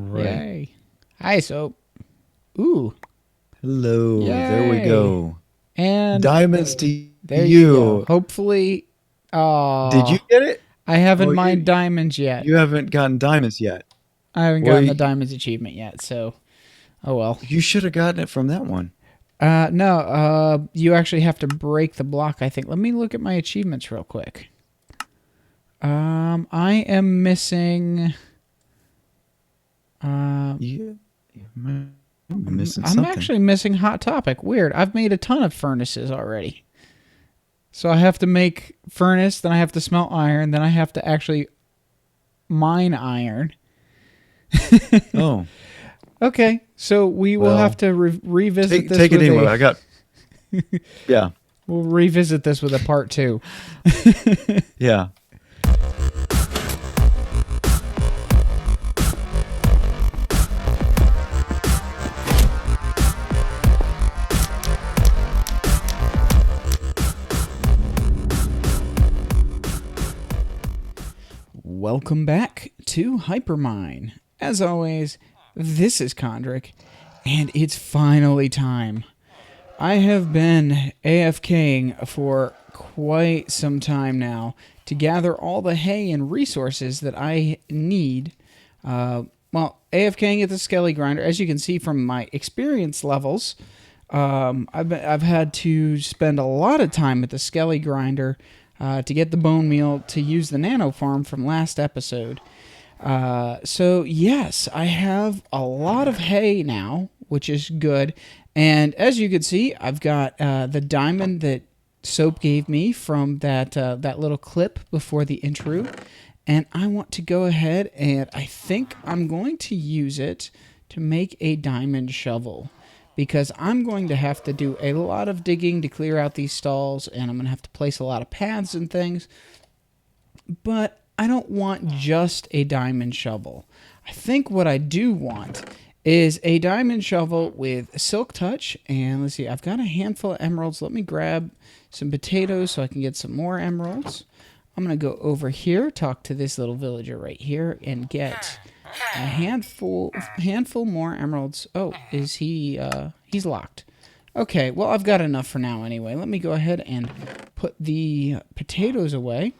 right. Yay. Hi, Soap. Ooh. Hello. Yay. There we go. And Diamonds to there you go. you. Hopefully, Did you get it? I haven't Oh, mined diamonds yet. you haven't gotten diamonds yet. I haven't Well, gotten the diamonds achievement yet, so oh well. You should have gotten it from that one. No, you actually have to break the block, I think. Let me look at my achievements real quick. I am missing Yeah. I'm missing I'm something. actually missing Hot Topic. Weird. I've made a ton of furnaces already. So I have to make furnace, then I have to smelt iron, then I have to actually mine iron. Oh. Okay, so we will have to revisit this. Take it anyway. I got. Yeah. We'll revisit this with a part 2. Yeah. Welcome back to Hypermine. As always, this is Kondrik, and it's finally time. I have been AFKing for quite some time now to gather all the hay and resources that I need. AFKing at the Skelly Grinder, as you can see from my experience levels, I've had to spend a lot of time at the Skelly Grinder to get the bone meal to use the nano farm from last episode. So yes, I have a lot of hay now, which is good. And as you can see, I've got the diamond that Soap gave me from that little clip before the intro. And I want to go ahead and I think I'm going to use it to make a diamond shovel. Because I'm going to have to do a lot of digging to clear out these stalls, and I'm going to have to place a lot of paths and things. But I don't want just a diamond shovel. I think what I do want is a diamond shovel with silk touch. And let's see, I've got a handful of emeralds. Let me grab some potatoes so I can get some more emeralds. I'm going to go over here, talk to this little villager right here, and get a handful more emeralds. Oh, is he, he's locked. Okay, well, I've got enough for now anyway. Let me go ahead and put the potatoes away.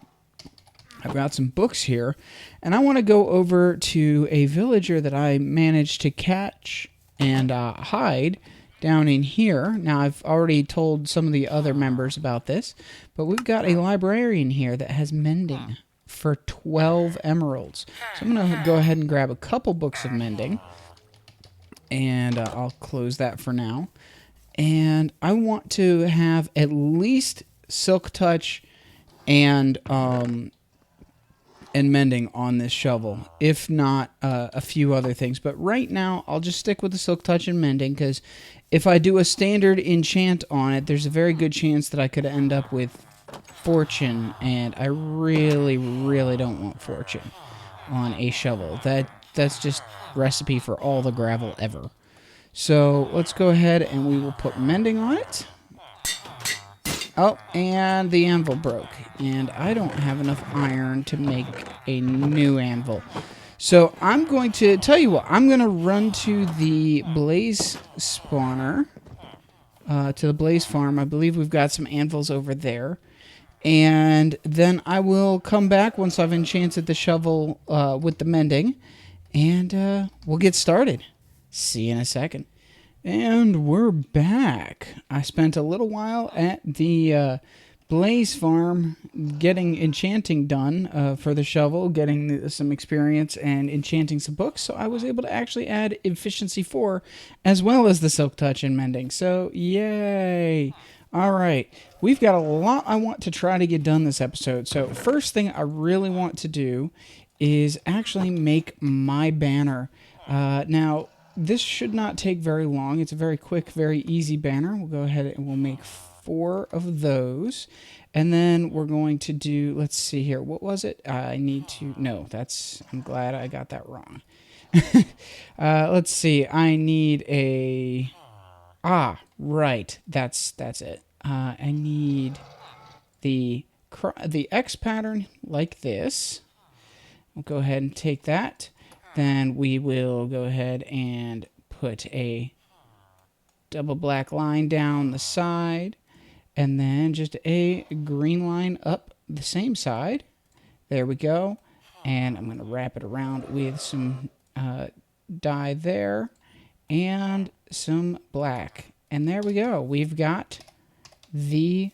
I've got some books here, and I want to go over to a villager that I managed to catch and hide down in here. Now, I've already told some of the other members about this, but we've got a librarian here that has mending for 12 emeralds. So I'm going to go ahead and grab a couple books of mending, and I'll close that for now. And I want to have at least silk touch and mending on this shovel, if not a few other things. But right now, I'll just stick with the silk touch and mending, because if I do a standard enchant on it, there's a very good chance that I could end up with fortune, and I really, really don't want fortune on a shovel. That's just recipe for all the gravel ever. So let's go ahead and we will put mending on it. Oh, and the anvil broke, and I don't have enough iron to make a new anvil. So I'm going to tell you what, I'm going to run to the blaze spawner, to the blaze farm. I believe we've got some anvils over there. And then I will come back once I've enchanted the shovel with the mending, and we'll get started. See you in a second. And we're back. I spent a little while at the Blaze Farm getting enchanting done for the shovel, getting some experience and enchanting some books, so I was able to actually add Efficiency 4 as well as the Silk Touch and Mending. So, yay! Alright, we've got a lot I want to try to get done this episode. So, first thing I really want to do is actually make my banner. Now, this should not take very long. It's a very quick, very easy banner. We'll go ahead and we'll make 4 of those. And then we're going to do, let's see here. What was it? I need to, no, that's, I'm glad I got that wrong. Let's see. I need a, right. That's it. I need the X pattern like this. We'll go ahead and take that. Then we will go ahead and put a double black line down the side, and then just a green line up the same side. There we go. And I'm going to wrap it around with some dye there and some black. And there we go. We've got the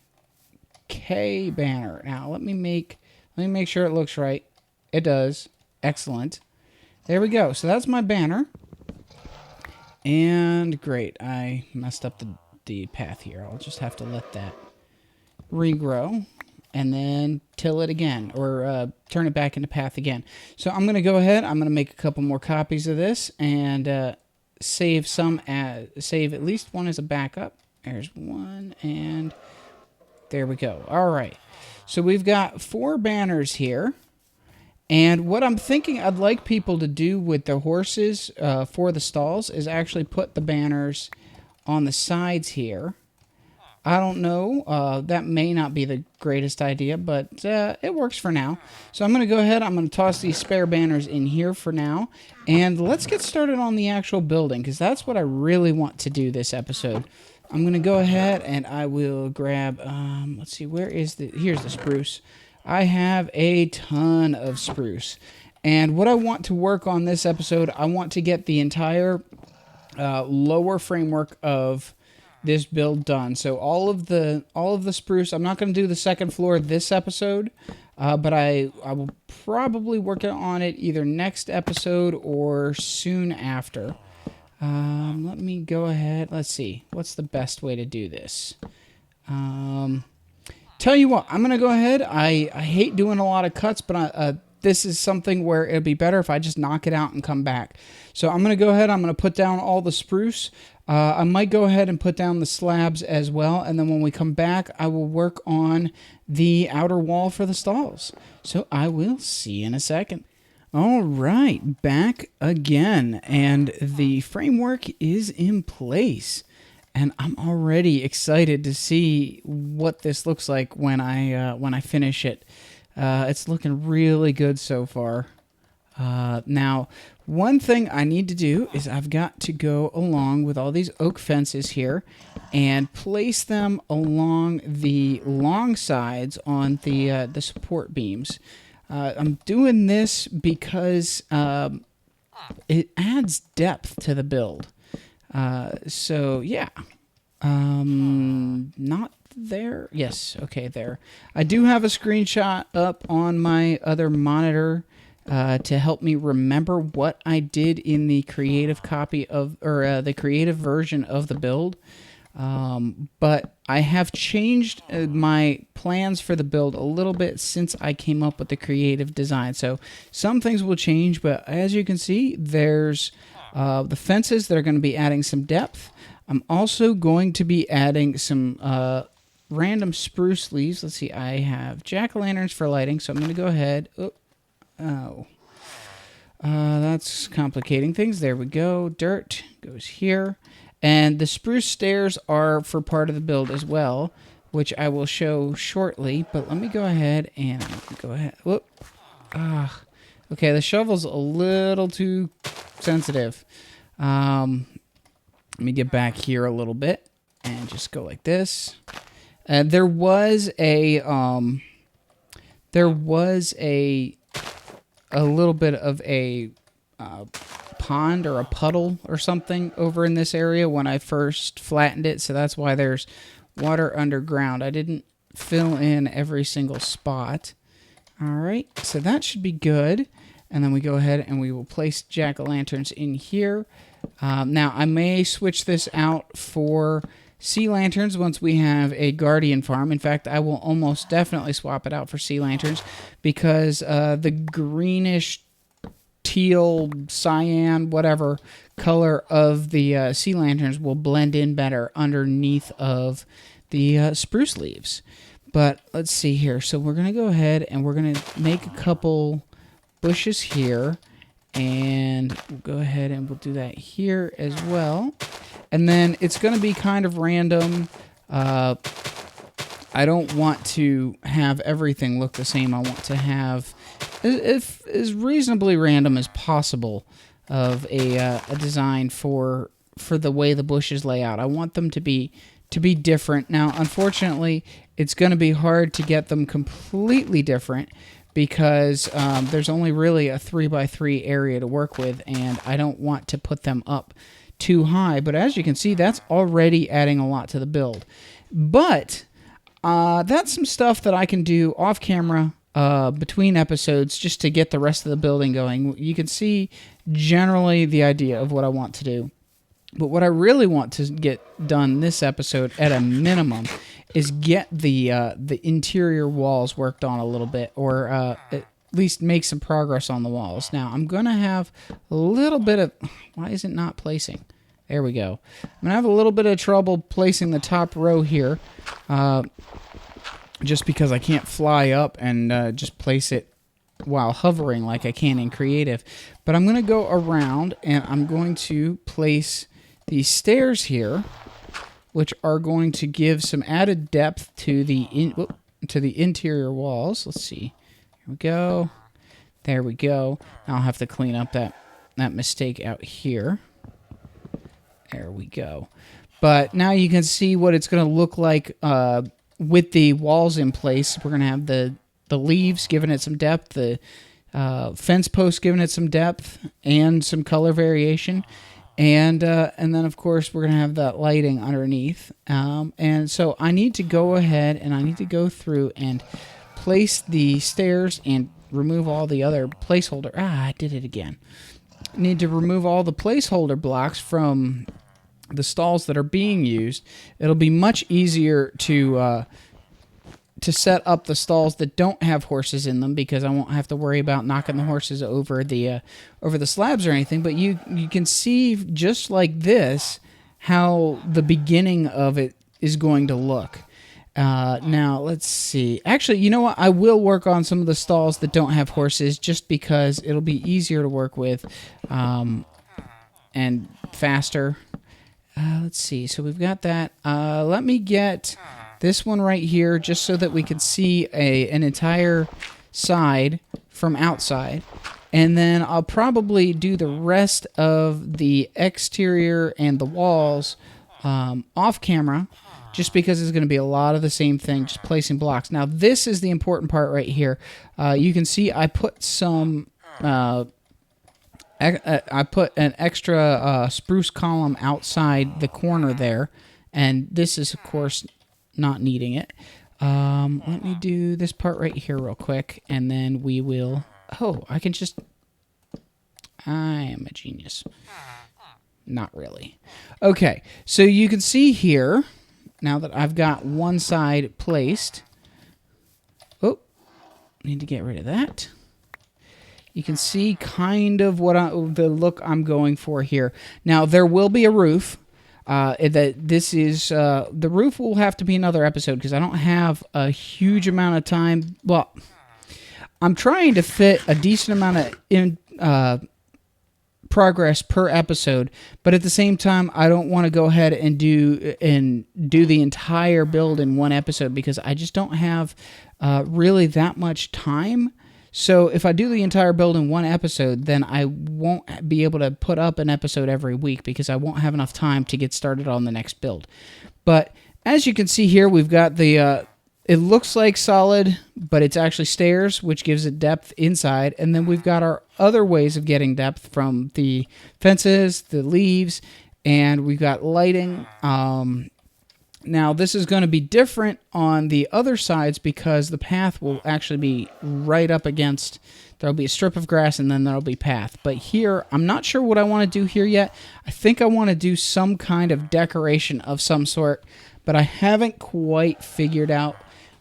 K banner. Now let me make sure it looks right. It does. Excellent. There we go. So that's my banner. And great. I messed up the path here. I'll just have to let that regrow and then till it again, or turn it back into path again. So I'm going to go ahead. I'm going to make a couple more copies of this and save at least one as a backup. There's one, and there we go. All right. So we've got 4 banners here. And what I'm thinking I'd like people to do with the horses for the stalls is actually put the banners on the sides here. I don't know. That may not be the greatest idea, but it works for now. So I'm going to go ahead. I'm going to toss these spare banners in here for now. And let's get started on the actual building, because that's what I really want to do this episode. I'm going to go ahead and I will grab, let's see, here's the spruce. I have a ton of spruce. And what I want to work on this episode, I want to get the entire lower framework of this build done. So all of the spruce, I'm not going to do the second floor this episode, but I will probably work on it either next episode or soon after. Let me go ahead. Let's see. What's the best way to do this? Tell you what, I'm going to go ahead. I hate doing a lot of cuts, but this is something where it'd be better if I just knock it out and come back. So I'm going to go ahead. I'm going to put down all the spruce. I might go ahead and put down the slabs as well. And then when we come back, I will work on the outer wall for the stalls. So I will see you in a second. All right, back again. And the framework is in place. And I'm already excited to see what this looks like when I finish it. It's looking really good so far. Now, one thing I need to do is I've got to go along with all these oak fences here and place them along the long sides on the support beams. I'm doing this because it adds depth to the build. So yeah, not there. Yes. Okay. There. I do have a screenshot up on my other monitor, to help me remember what I did in the creative copy of, or the creative version of the build. But I have changed my plans for the build a little bit since I came up with the creative design. So some things will change, but as you can see, there's the fences that are going to be adding some depth. I'm also going to be adding some random spruce leaves. Let's see, I have jack-o'-lanterns for lighting, so I'm going to go ahead. That's complicating things. There we go. Dirt goes here. And the spruce stairs are for part of the build as well, which I will show shortly. But let me go ahead and go ahead. Whoop. Okay, the shovel's a little too sensitive. Let me get back here a little bit and just go like this. There was a little bit of a pond or a puddle or something over in this area when I first flattened it, so that's why there's water underground. I didn't fill in every single spot. All right, so that should be good. And then we go ahead and we will place jack-o'-lanterns in here. Now, I may switch this out for sea lanterns once we have a guardian farm. In fact, I will almost definitely swap it out for sea lanterns because the greenish, teal, cyan, whatever color of the sea lanterns will blend in better underneath of the spruce leaves. But let's see here. So we're going to go ahead and we're going to make a couple bushes here. And we'll go ahead and we'll do that here as well. And then it's going to be kind of random. I don't want to have everything look the same. I want to have as reasonably random as possible of a design for the way the bushes lay out. I want them to be different. Now, unfortunately, it's going to be hard to get them completely different because there's only really a 3x3 area to work with, and I don't want to put them up too high. But as you can see, that's already adding a lot to the build. But that's some stuff that I can do off camera between episodes just to get the rest of the building going. You can see generally the idea of what I want to do. But what I really want to get done this episode at a minimum is get the interior walls worked on a little bit, or at least make some progress on the walls. Now, I'm going to have a little bit of... Why is it not placing? There we go. I'm going to have a little bit of trouble placing the top row here, just because I can't fly up and just place it while hovering like I can in creative. But I'm going to go around and I'm going to place these stairs here, which are going to give some added depth to the interior walls. Let's see. Here we go. There we go. Now I'll have to clean up that mistake out here. There we go. But now you can see what it's going to look like with the walls in place. We're going to have the leaves giving it some depth, the fence posts giving it some depth and some color variation. And then, of course, we're going to have that lighting underneath. And so I need to go ahead and I need to go through and place the stairs and remove all the other placeholder. I did it again. I need to remove all the placeholder blocks from the stalls that are being used. It'll be much easier to set up the stalls that don't have horses in them, because I won't have to worry about knocking the horses over the slabs or anything. But you can see just like this how the beginning of it is going to look. Now let's see. Actually, you know what? I will work on some of the stalls that don't have horses, just because it'll be easier to work with and faster. Let's see. So we've got that. Let me get this one right here, just so that we can see an entire side from outside. And then I'll probably do the rest of the exterior and the walls off camera, just because it's going to be a lot of the same thing, just placing blocks. Now, this is the important part right here. You can see I put some... I put an extra spruce column outside the corner there, and this is, of course, not needing it. Let me do this part right here real quick, and then we will... Oh, I can just... I am a genius. Not really. Okay, so you can see here, now that I've got one side placed... Oh, need to get rid of that. You can see kind of the look I'm going for here. Now, there will be a roof. The roof will have to be another episode, because I don't have a huge amount of time. Well, I'm trying to fit a decent amount of progress per episode, but at the same time, I don't want to go ahead and do the entire build in one episode, because I just don't have really that much time. So if I do the entire build in one episode, then I won't be able to put up an episode every week, because I won't have enough time to get started on the next build. But as you can see here, we've got the... it looks like solid, but it's actually stairs, which gives it depth inside. And then we've got our other ways of getting depth from the fences, the leaves, and we've got lighting. Now, this is going to be different on the other sides, because the path will actually be right up against... There'll be a strip of grass, and then there'll be path. But here, I'm not sure what I want to do here yet. I think I want to do some kind of decoration of some sort, but I haven't quite figured out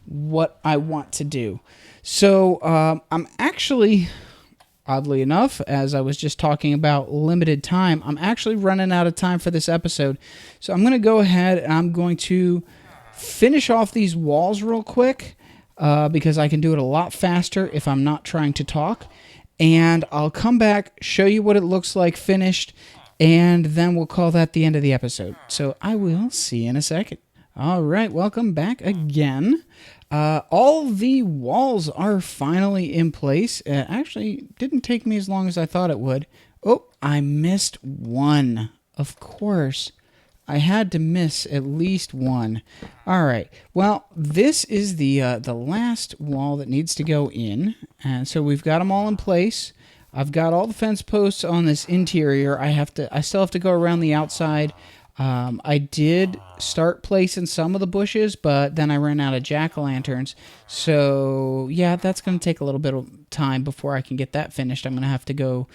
what I want to do. So, I'm actually... Oddly enough, as I was just talking about limited time, I'm actually running out of time for this episode. So I'm going to go ahead and I'm going to finish off these walls real quick, because I can do it a lot faster if I'm not trying to talk. And I'll come back, show you what it looks like finished, and then we'll call that the end of the episode. So I will see you in a second. All right, welcome back again. All the walls are finally in place. Actually, didn't take me as long as I thought it would. Oh, I missed one. Of course. I had to miss at least one. All right. Well, this is the last wall that needs to go in, and so we've got them all in place. I've got all the fence posts on this interior. I still have to go around the outside. I did start placing some of the bushes, but then I ran out of jack-o'-lanterns. So yeah, that's going to take a little bit of time before I can get that finished. I'm going to have to go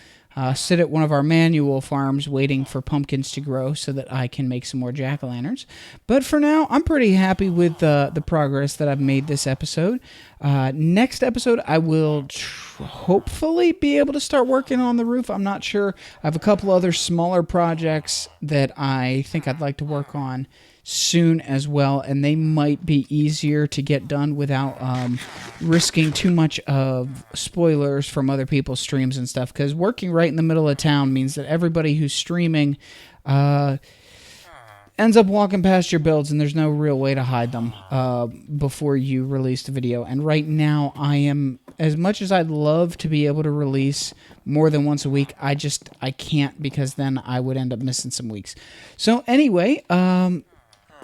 sit at one of our manual farms waiting for pumpkins to grow so that I can make some more jack-o'-lanterns. But for now, I'm pretty happy with the progress that I've made this episode. Next episode, I will hopefully be able to start working on the roof. I'm not sure. I have a couple other smaller projects that I think I'd like to work on soon as well, and they might be easier to get done without risking too much of spoilers from other people's streams and stuff, because working right in the middle of town means that everybody who's streaming ends up walking past your builds, and there's no real way to hide them before you release the video. And right now, I am, as much as I'd love to be able to release more than once a week, I can't, because then I would end up missing some weeks. So anyway,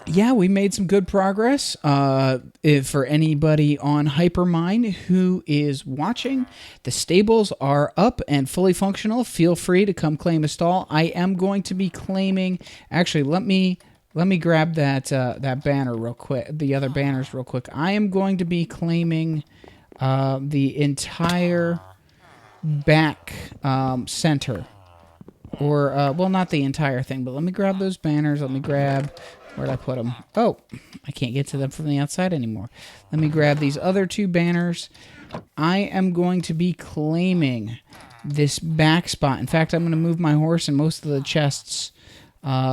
yeah, we made some good progress. For anybody on Hypermine who is watching, the stables are up and fully functional. Feel free to come claim a stall. I am going to be claiming. Actually, let me grab that banner real quick. The other banners real quick. I am going to be claiming the entire back center, or well, not the entire thing, but let me grab those banners. Let me grab. Where'd I put them? Oh, I can't get to them from the outside anymore. Let me grab these other two banners. I am going to be claiming this back spot. In fact, I'm going to move my horse and most of the chests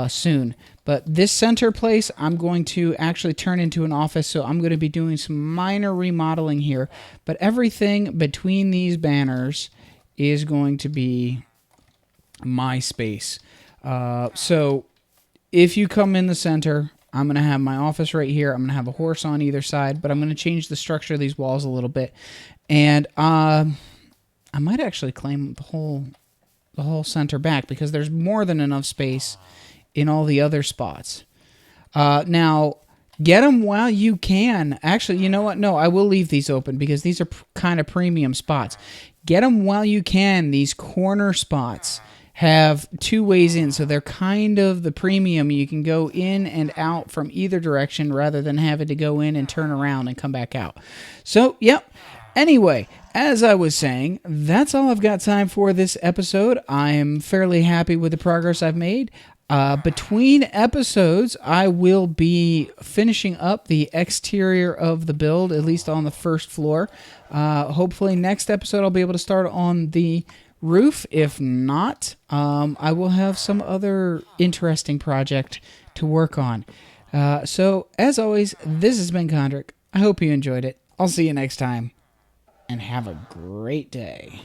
soon. But this center place, I'm going to actually turn into an office, so I'm going to be doing some minor remodeling here. But everything between these banners is going to be my space. So if you come in the center, I'm going to have my office right here. I'm going to have a horse on either side, but I'm going to change the structure of these walls a little bit. And I might actually claim the whole center back, because there's more than enough space in all the other spots. Now, get them while you can. Actually, you know what? No, I will leave these open, because these are kind of premium spots. Get them while you can. These corner spots have two ways in, so they're kind of the premium. You can go in and out from either direction rather than having to go in and turn around and come back out. So, yep. Anyway, as I was saying, that's all I've got time for this episode. I am fairly happy with the progress I've made. Between episodes, I will be finishing up the exterior of the build, at least on the first floor. Hopefully next episode I'll be able to start on the roof. If not, I will have some other interesting project to work on. So, as always, this has been Kondrik. I hope you enjoyed it. I'll see you next time, and have a great day.